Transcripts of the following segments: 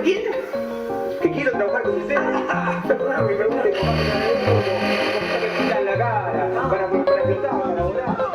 quién? Que quiero trabajar con ustedes. Perdóname, me pregunte cómo me quitan la cara para explotar, para volar.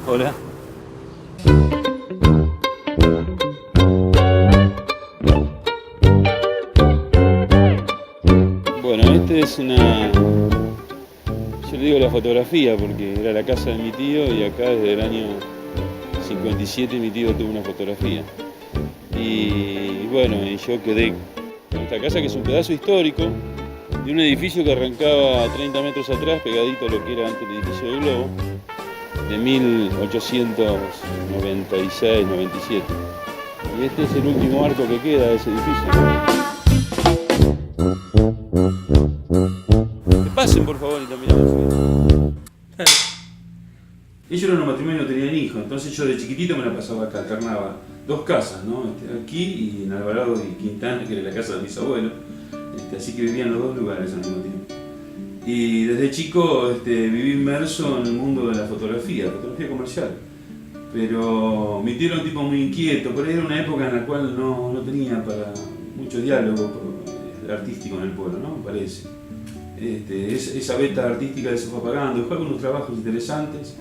Hola. Bueno, este es una... Yo le digo la fotografía porque era la casa de mi tío y acá desde el año 57 mi tío tuvo una fotografía. Y bueno, y yo quedé con esta casa que es un pedazo histórico de un edificio que arrancaba 30 metros atrás, pegadito a lo que era antes el edificio del Globo, de 1896-97. Y este es el último arco que queda de ese edificio. Que pasen por favor y terminamos. Ellos eran un matrimonio, no tenían hijos, entonces yo de chiquitito me la pasaba acá, alternaba dos casas, ¿no? Aquí y en Alvarado y Quintana, que era la casa de mis abuelos, así que vivían los dos lugares al mismo tiempo. Y desde chico viví inmerso en el mundo de la fotografía comercial. Pero mi tío era un tipo muy inquieto, por ahí era una época en la cual no tenía para mucho diálogo artístico en el pueblo, ¿no? Me parece. Esa beta artística se fue apagando, dejó algunos trabajos interesantes,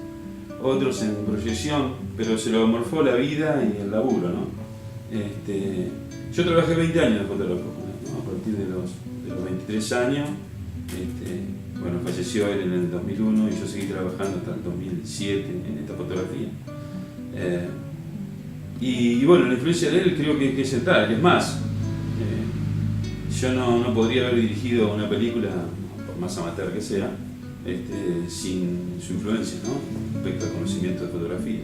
otros en proyección, pero se lo morfó la vida y el laburo, ¿no? Yo trabajé 20 años de fotógrafo, ¿no? A partir de los 23 años. Bueno, falleció él en el 2001 y yo seguí trabajando hasta el 2007 en esta fotografía. Y bueno, la influencia de él creo que es central, que es más. Yo no podría haber dirigido una película, por más amateur que sea, sin su influencia, ¿no? Respecto al conocimiento de fotografía.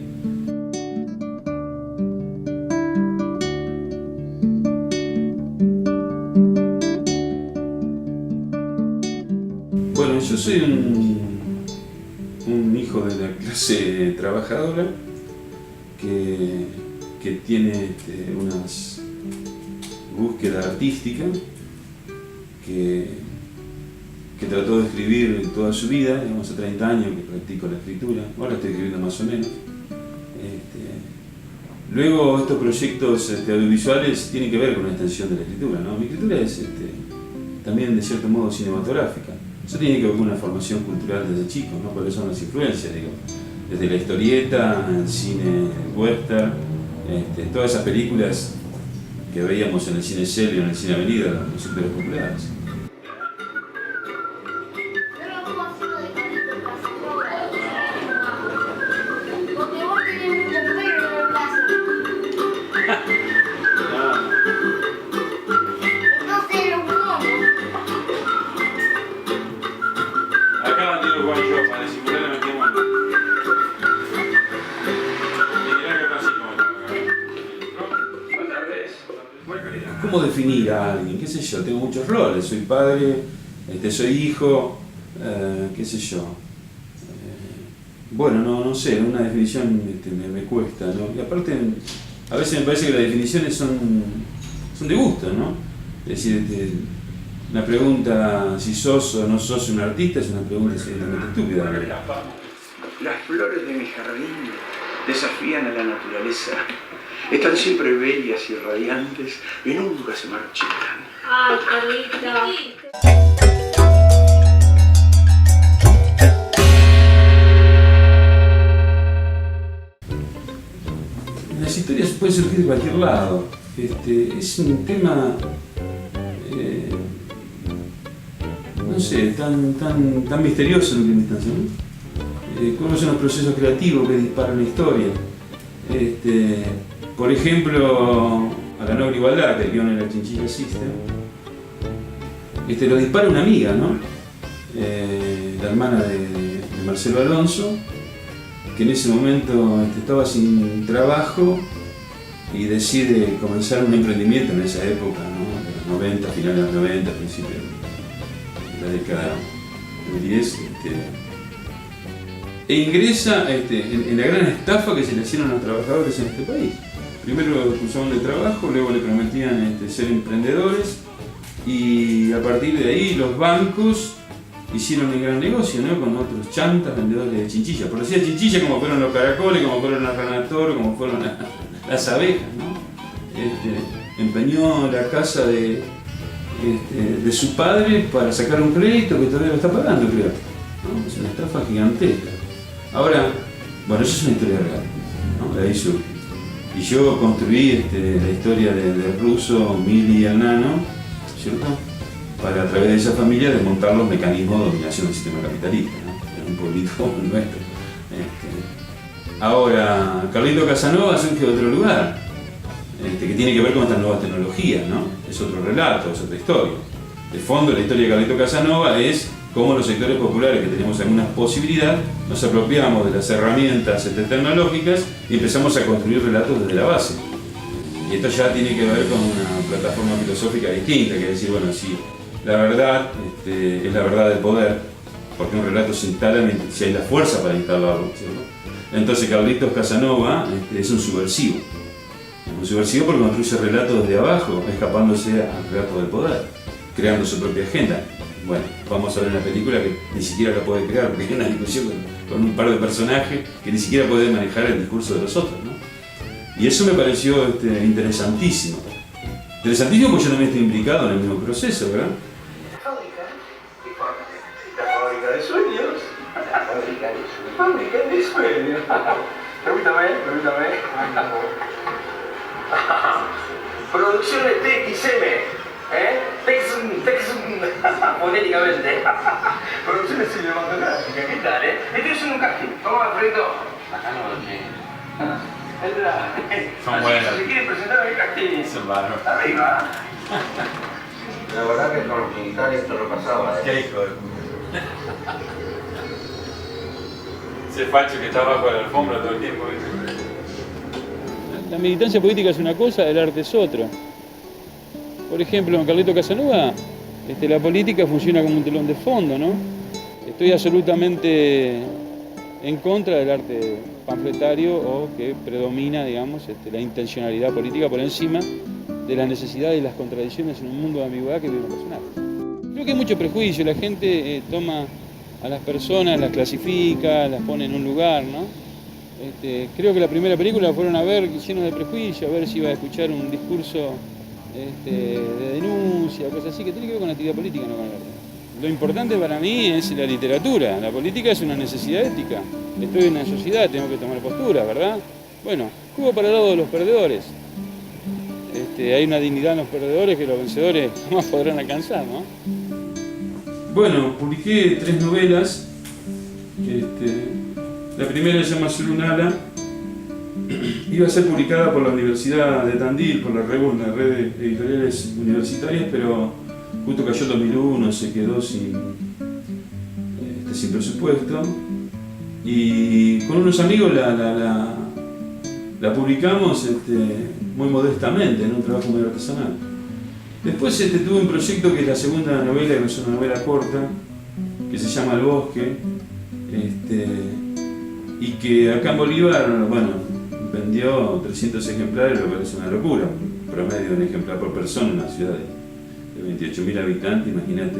Bueno, yo soy un hijo de la clase trabajadora que tiene unas búsquedas artísticas que trató de escribir toda su vida, digamos, hace 30 años que practico la escritura, ahora estoy escribiendo más o menos. Luego estos proyectos audiovisuales tienen que ver con la extensión de la escritura, ¿no? Mi escritura es también de cierto modo cinematográfica. Eso tiene que ver con una formación cultural desde chico, ¿no? Cuáles son las influencias, digo, desde la historieta, el cine western, todas esas películas que veíamos en el cine Celio, en el cine Avenida, los súper populares. ¿Cómo definir a alguien? ¿Qué sé yo? Tengo muchos roles, soy padre, soy hijo, qué sé yo. Bueno, no sé, una definición me cuesta, ¿no? Y aparte, a veces me parece que las definiciones son de gusto, ¿no? Es decir, una pregunta si sos o no sos un artista es una pregunta absolutamente estúpida. Las flores de mi jardín desafían a la naturaleza. Están siempre bellas y radiantes y nunca se marchitan. Ay, Carlita. Las historias pueden surgir de cualquier lado. Es un tema, no sé, tan misterioso en última instancia, ¿no? ¿Cuáles son los procesos creativos que disparan la historia? Por ejemplo, a la noble igualdad, que el guion de la Chinchilla System, lo dispara una amiga, ¿no? La hermana de Marcelo Alonso, que en ese momento estaba sin trabajo y decide comenzar un emprendimiento en esa época, ¿no? De los 90, finales de los 90, principios de la década del 10, e ingresa en la gran estafa que se le hicieron a los trabajadores en este país. Primero lo expulsaron de trabajo, luego le prometían ser emprendedores, y a partir de ahí los bancos hicieron un gran negocio, ¿no? Con otros chantas vendedores de chinchillas. Por decir chinchillas, como fueron los caracoles, como fueron las ranas toro, como fueron las abejas, ¿no? Empeñó la casa de su padre para sacar un crédito que todavía lo está pagando, creo, ¿no? Es una estafa gigantesca. Ahora, bueno, eso es una historia real, ¿no? De ahí surge. Y yo construí la historia del ruso Mili y el nano, ¿cierto? Para a través de esa familia desmontar los mecanismos de dominación del sistema capitalista, ¿no? En un pueblito como el nuestro. Ahora, Carlito Casanova surge de otro lugar, que tiene que ver con estas nuevas tecnologías, ¿no? Es otro relato, es otra historia. De fondo, la historia de Carlito Casanova es cómo los sectores populares que tenemos alguna posibilidad nos apropiamos de las herramientas tecnológicas y empezamos a construir relatos desde la base. Y esto ya tiene que ver con una plataforma filosófica distinta, que es decir, bueno, si la verdad es la verdad del poder, porque un relato se instala si hay la fuerza para instalarlo, ¿cierto? Entonces Carlitos Casanova es un subversivo. Un subversivo porque construye relatos desde abajo, escapándose al relato del poder, creando su propia agenda. Bueno, vamos a ver una película que ni siquiera la puede crear, porque hay una discusión con un par de personajes que ni siquiera puede manejar el discurso de los otros, ¿no? Y eso me pareció interesantísimo. Interesantísimo porque yo también estoy implicado en el mismo proceso, ¿verdad? Fábrica de sueños. Fábrica de sueños. Permítame. Producciones TXM. Fonéticamente. Producciones cinematográficas, ¿qué tal, Estoy haciendo un casting. ¿Cómo va, Alfredo? Acá no lo tiene. Entra. Son buenas. Si quieren presentar el casting. Son bárbaros. Arriba. La verdad que con los militares esto no pasaba. Qué hijo de puta. Ese facho que está abajo de la alfombra todo el tiempo. La militancia política es una cosa, el arte es otra. Por ejemplo, en Carlito Casanova, la política funciona como un telón de fondo, ¿no? Estoy absolutamente en contra del arte panfletario o que predomina, digamos, la intencionalidad política por encima de la necesidad y las contradicciones en un mundo de ambigüedad que vive un personaje. Creo que hay mucho prejuicio, la gente toma a las personas, las clasifica, las pone en un lugar, ¿no? Creo que la primera película la fueron a ver llenos de prejuicio, a ver si iba a escuchar un discurso de denuncia, cosas así, que tiene que ver con la actividad política, no con el arte. Lo importante para mí es la literatura. La política es una necesidad ética. Estoy en una sociedad, tengo que tomar postura, ¿verdad? Bueno, juego para el lado de los perdedores. Hay una dignidad en los perdedores que los vencedores jamás podrán alcanzar, ¿no? Bueno, publiqué 3 novelas. La primera se llama Solo un ala. Iba a ser publicada por la Universidad de Tandil, por la red de editoriales universitarias, pero justo cayó el 2001, se quedó sin presupuesto. Y con unos amigos la publicamos muy modestamente, en un trabajo muy artesanal. Después tuve un proyecto que es la segunda novela, que es una novela corta, que se llama El Bosque, y que acá en Bolívar, bueno, vendió 300 ejemplares, lo que parece una locura, promedio de un ejemplar por persona en una ciudad de 28.000 habitantes, imagínate.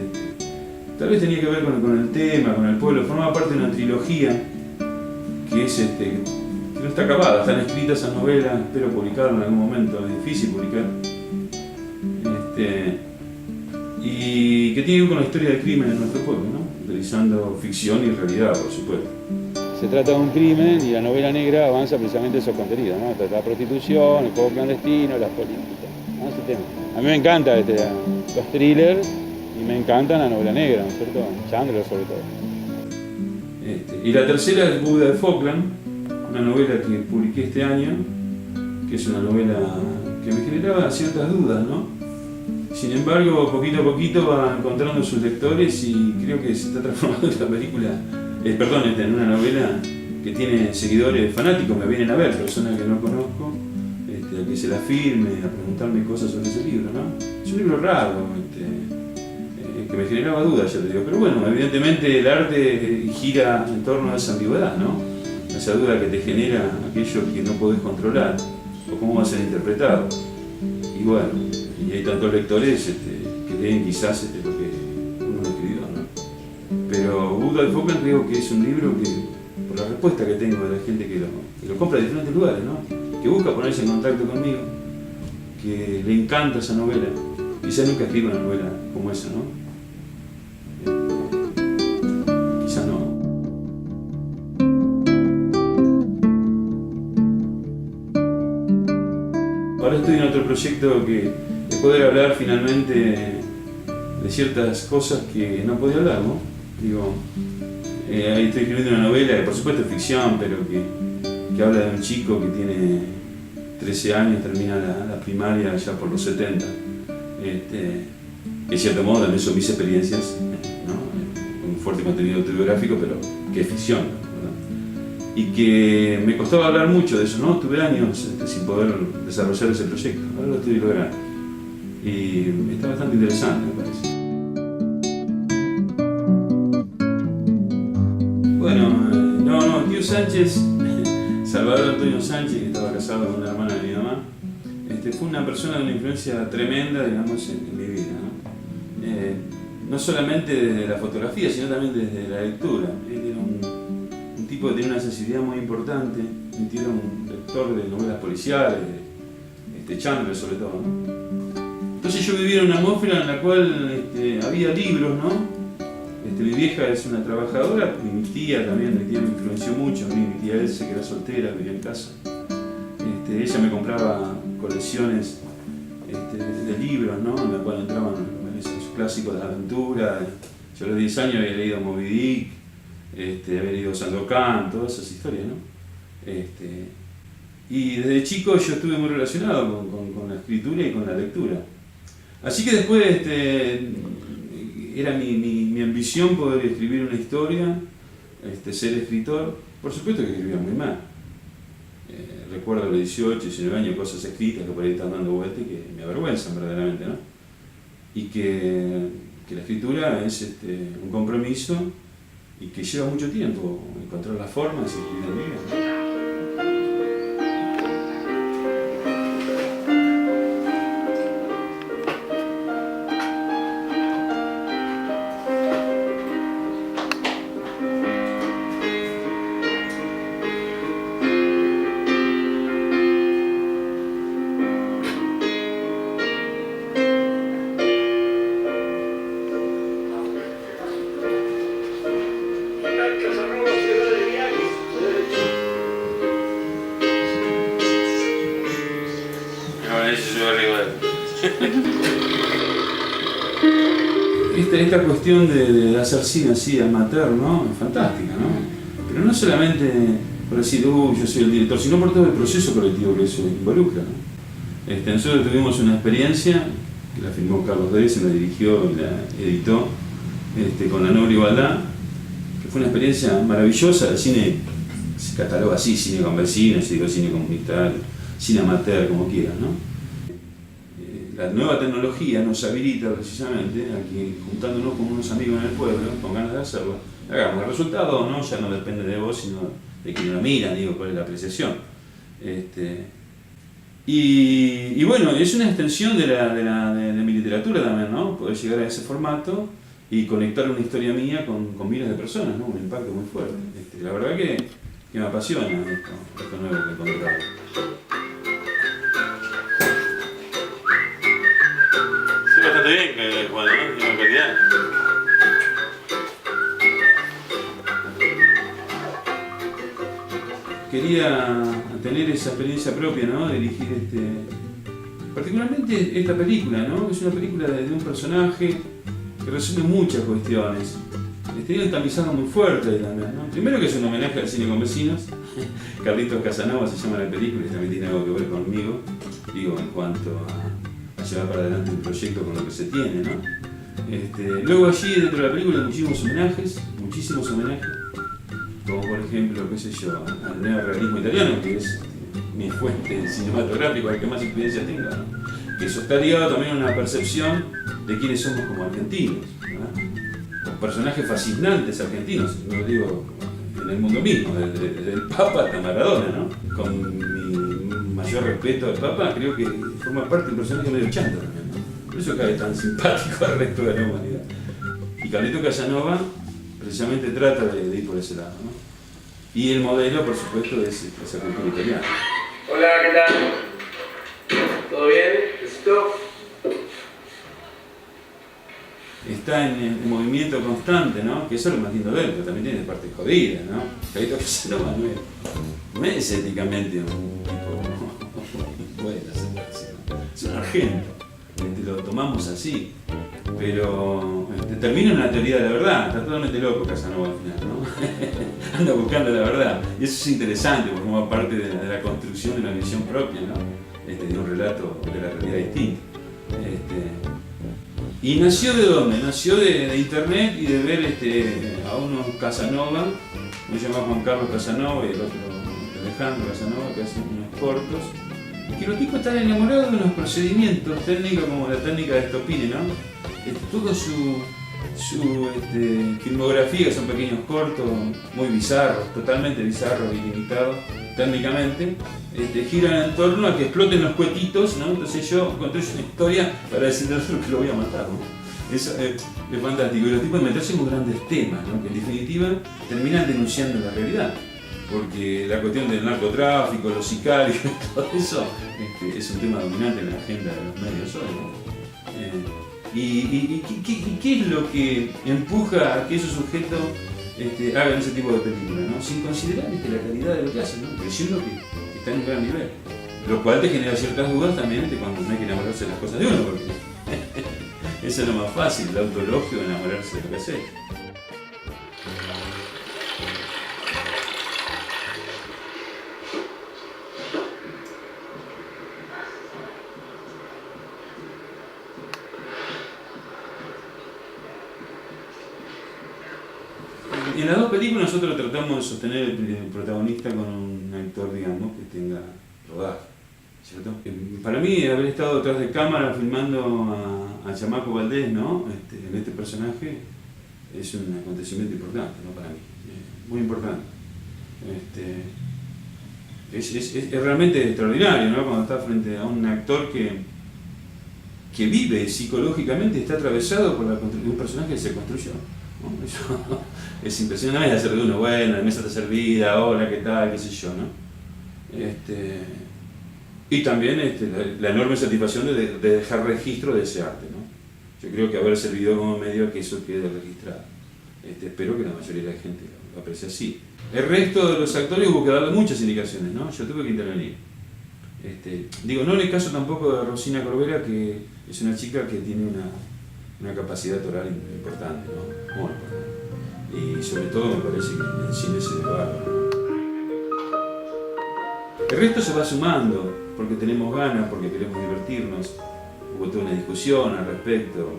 Tal vez tenía que ver con el tema, con el pueblo, formaba parte de una trilogía que es que no está acabada, están escritas esas novelas, espero publicarlas en algún momento, es difícil publicar. Y que tiene que ver con la historia del crimen en nuestro pueblo, ¿no? Utilizando ficción y realidad, por supuesto. Se trata de un crimen y la novela negra avanza precisamente esos contenidos, ¿no? Trata la prostitución, el juego clandestino, las políticas, ¿no? Ese tema. A mí me encanta los thrillers y me encanta la novela negra, ¿no es cierto? Chandler sobre todo. Y la tercera es Buda de Falkland, una novela que publiqué este año, que es una novela que me generaba ciertas dudas, ¿no? Sin embargo, poquito a poquito va encontrando sus lectores y creo que se está transformando en una película, en una novela que tiene seguidores fanáticos, me vienen a ver, personas que no conozco, a que se la firme, a preguntarme cosas sobre ese libro, ¿no? Es un libro raro, que me generaba dudas, ya te digo, pero bueno, evidentemente el arte gira en torno a esa ambigüedad, ¿no? Esa duda que te genera aquello que no podés controlar, o cómo va a ser interpretado. Y bueno, y hay tantos lectores que leen quizás lo que uno escribió, ¿no? Pero Buda de Focan creo que es un libro que, por la respuesta que tengo de la gente que lo compra de diferentes lugares, ¿no? Que busca ponerse en contacto conmigo, que le encanta esa novela. Quizás nunca escriba una novela como esa, ¿no? Quizás no. Ahora estoy en otro proyecto de poder hablar finalmente de ciertas cosas que no podía hablar, ¿no? Digo, ahí estoy escribiendo una novela que por supuesto es ficción, pero que habla de un chico que tiene 13 años, termina la primaria ya por los 70. En cierto modo también son mis experiencias, ¿no? Un fuerte contenido autobiográfico, pero que es ficción, ¿verdad? Y que me costaba hablar mucho de eso, ¿no? Tuve años sin poder desarrollar ese proyecto, ahora lo estoy logrando. Y está bastante interesante, me parece. Bueno, tío Sánchez, Salvador Antonio Sánchez, que estaba casado con una hermana de mi mamá, fue una persona de una influencia tremenda, digamos, en mi vida, ¿no? No solamente desde la fotografía, sino también desde la lectura. Él era un tipo que tenía una sensibilidad muy importante, era un lector de novelas policiales, Chandler sobre todo, ¿no? Entonces yo vivía en una atmósfera en la cual había libros, ¿no? Mi vieja es una trabajadora, mi tía también, mi tía me influenció mucho, a mí, mi tía Elsa, que era soltera, vivía en casa. Ella me compraba colecciones de libros, ¿no? En la cual entraban esos clásicos de aventura. Yo a los 10 años había leído Moby Dick, había leído Sandokan, todas esas historias, ¿no? Y desde chico yo estuve muy relacionado con la escritura y con la lectura. Así que después era mi ambición poder escribir una historia, ser escritor. Por supuesto que escribía muy mal. Recuerdo a los 18, 19 años cosas escritas que por ahí están dando vueltas y que me avergüenzan verdaderamente, ¿no? Y que la escritura es un compromiso y que lleva mucho tiempo encontrar las formas y escribir bien, ¿no? Esta cuestión de hacer cine así amateur, ¿no? Es fantástica, ¿no? Pero no solamente por decir, yo soy el director, sino por todo el proceso colectivo que eso involucra, ¿no? Nosotros tuvimos una experiencia, que la filmó Carlos Dez, se la dirigió y la editó, con La Noble Igualdad, que fue una experiencia maravillosa. El cine se cataloga así, cine con vecinos, cine comunitario, cine amateur, como quieras, ¿no? La nueva tecnología nos habilita precisamente a que, juntándonos con unos amigos en el pueblo, con ganas de hacerlo, hagamos. El resultado no, ya no depende de vos, sino de quien lo mira, digo, cuál es la apreciación. Y bueno, es una extensión de mi literatura también, ¿no? Poder llegar a ese formato y conectar una historia mía con miles de personas, ¿no? Un impacto muy fuerte. La verdad que me apasiona esto nuevo que he encontrado. Bastante bien, Juan, ¿no? Tiene calidad. Quería tener esa experiencia propia, ¿no? De dirigir particularmente esta película, ¿no? Es una película de un personaje que resume muchas cuestiones. Tiene un tamizado muy fuerte también, ¿no? Primero que es un homenaje al cine con vecinos. Carlitos Casanova se llama la película y también tiene algo que ver conmigo, digo, en cuanto a llevar para adelante un proyecto con lo que se tiene, ¿no? Luego allí dentro de la película hay muchísimos homenajes, como por ejemplo, qué sé yo, al neorrealismo italiano, que es mi fuente cinematográfica, el que más experiencia tenga, ¿no? Que eso está ligado también a una percepción de quiénes somos como argentinos, ¿no? Los personajes fascinantes argentinos, no digo en el mundo mismo, desde el Papa hasta Maradona, ¿no? Con mi mayor respeto al Papa, creo que forma parte de un personaje medio chanto también, ¿no? Por eso cae tan simpático al resto de la humanidad. Y Carlito Casanova precisamente trata de ir por ese lado, ¿no? Y el modelo, por supuesto, es esa cultura italiana. Hola, ¿qué tal? ¿Todo bien? ¿Listo? Está en movimiento constante, ¿no? Que eso es lo más lindo de él, pero también tiene parte jodida, ¿no? Carlito Casanova no es éticamente un tipo bueno, ¿no? Es un argento, lo tomamos así, pero termina en una teoría de la verdad. Está totalmente loco Casanova al final, ¿no? Anda buscando la verdad, y eso es interesante porque forma parte de la construcción de una visión propia, ¿no? De un relato de la realidad distinta. Y nació ¿de dónde? Nació de internet y de ver a unos Casanova, uno se llama Juan Carlos Casanova y el otro Alejandro Casanova, que hacen unos cortos, que los tipos están enamorados de unos procedimientos técnicos como la técnica de Stopini, ¿no? Toda su filmografía, que son pequeños cortos, muy bizarros, totalmente bizarros y limitados técnicamente, giran en torno a que exploten los cuetitos, ¿no? Entonces yo construyo una historia para decirle al otro que lo voy a matar, ¿no? Eso es fantástico. Y los tipos de meterse en grandes temas, ¿no? Que en definitiva terminan denunciando la realidad. Porque la cuestión del narcotráfico, los sicarios, todo eso es un tema dominante en la agenda de los medios hoy, ¿no? ¿Y qué es lo que empuja a que esos sujetos hagan ese tipo de películas, ¿no? Sin considerar la calidad de lo que hacen, ¿no? Creyendo que está en un gran nivel. Lo cual te genera ciertas dudas también de cuando no hay que enamorarse de las cosas de uno, porque eso es lo más fácil, el autologio de enamorarse de lo que hace. En las dos películas nosotros tratamos de sostener el protagonista con un actor, digamos, que tenga rodaje, ¿cierto? Para mí, haber estado detrás de cámara filmando a Chamaco Valdés, ¿no? En este personaje, es un acontecimiento importante, ¿no? Para mí, muy importante. Es realmente extraordinario, ¿no? Cuando está frente a un actor que vive psicológicamente, está atravesado por un personaje que se construyó, ¿no? Eso es impresionante. No es hacer de uno, bueno, la mesa está servida, hola, ¿qué tal? Qué sé yo, ¿no? Y también la enorme satisfacción de dejar registro de ese arte, ¿no? Yo creo que haber servido como medio a que eso quede registrado. Espero que la mayoría de la gente lo aprecie así. El resto de los actores hubo que darle muchas indicaciones, ¿no? Yo tuve que intervenir. No en el caso tampoco de Rosina Corbera, que es una chica que tiene una capacidad actoral importante, ¿no? Muy importante. Y sobre todo me parece que en el cine se le va. El resto se va sumando, porque tenemos ganas, porque queremos divertirnos. Hubo toda una discusión al respecto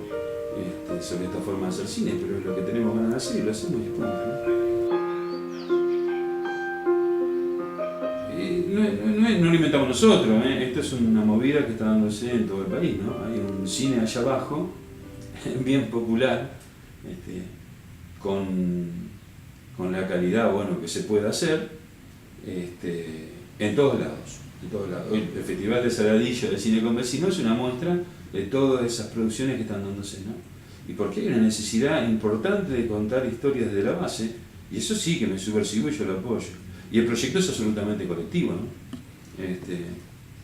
sobre esta forma de hacer cine, pero es lo que tenemos ganas de hacer y lo hacemos y punto, ¿no? No lo inventamos nosotros, Esto es una movida que está dándose en todo el país, ¿no? Hay un cine allá abajo, bien popular, con la calidad que se puede hacer, en todos lados. Hoy el Festival de Saladillo de Cine con Vecinos es una muestra de todas esas producciones que están dándose, ¿no? Y porque hay una necesidad importante de contar historias desde la base, y eso sí que me subversivo y yo lo apoyo. Y el proyecto es absolutamente colectivo, ¿no?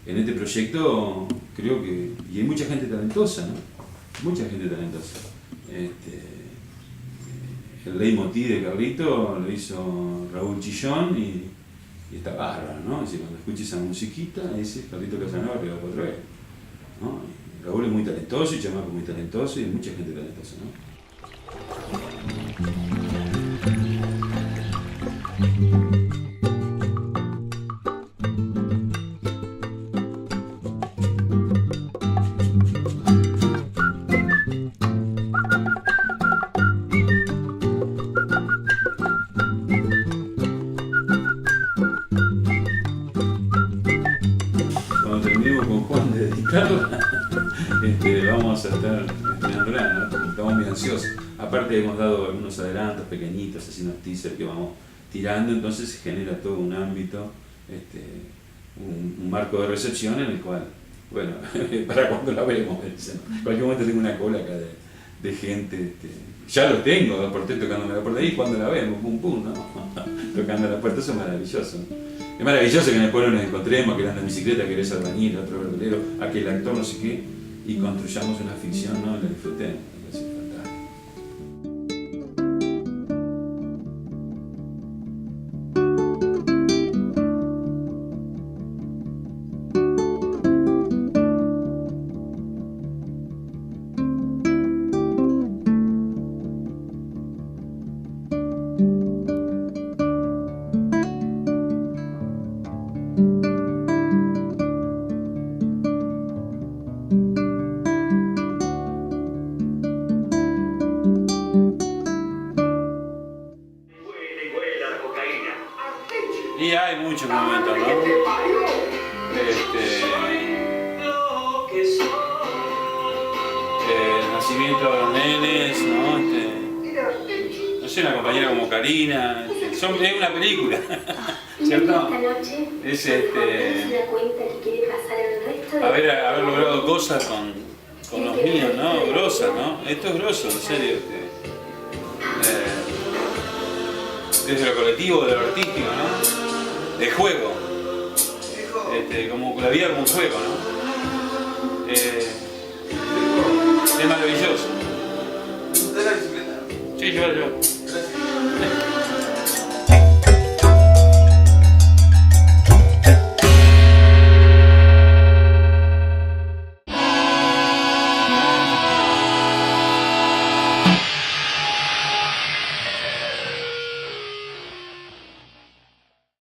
En este proyecto creo que... Y hay mucha gente talentosa, ¿no? Mucha gente talentosa. El leitmotiv de Carlito lo hizo Raúl Chillón y está bárbaro, ¿no? Es decir, cuando escuches esa musiquita, ese Carlito Casanova que va por otra vez, ¿no? Y Raúl es muy talentoso y Chamaco es muy talentoso y hay mucha gente talentosa, ¿no? vamos a estar estrenándola, ¿no? Estamos muy ansiosos. Aparte hemos dado algunos adelantos pequeñitos, así unos teasers que vamos tirando, entonces se genera todo un ámbito, un marco de recepción en el cual, bueno, para cuando la vemos, en cualquier momento tengo una cola acá de gente, ya lo tengo, dos por tres tocándome la puerta, ahí cuando la vemos, pum pum, ¿no? Tocando la puerta, eso es maravilloso. Es maravilloso que en el pueblo nos encontremos, que él anda en bicicleta, que eres albañil, otro verdulero, aquel actor, no sé qué, y construyamos una ficción, ¿no? La disfrutemos, me parece fantástico. Y hay muchos momentos, ¿no? El nacimiento de los nenes, ¿no? No sé, una compañera como Karina, es una película, ¿cierto? Es haber logrado cosas con los míos, ¿no? Grosas, ¿no? Esto es grosso, en serio. Desde lo colectivo, de lo artístico, ¿no? De juego. Como la vida como un juego, ¿no?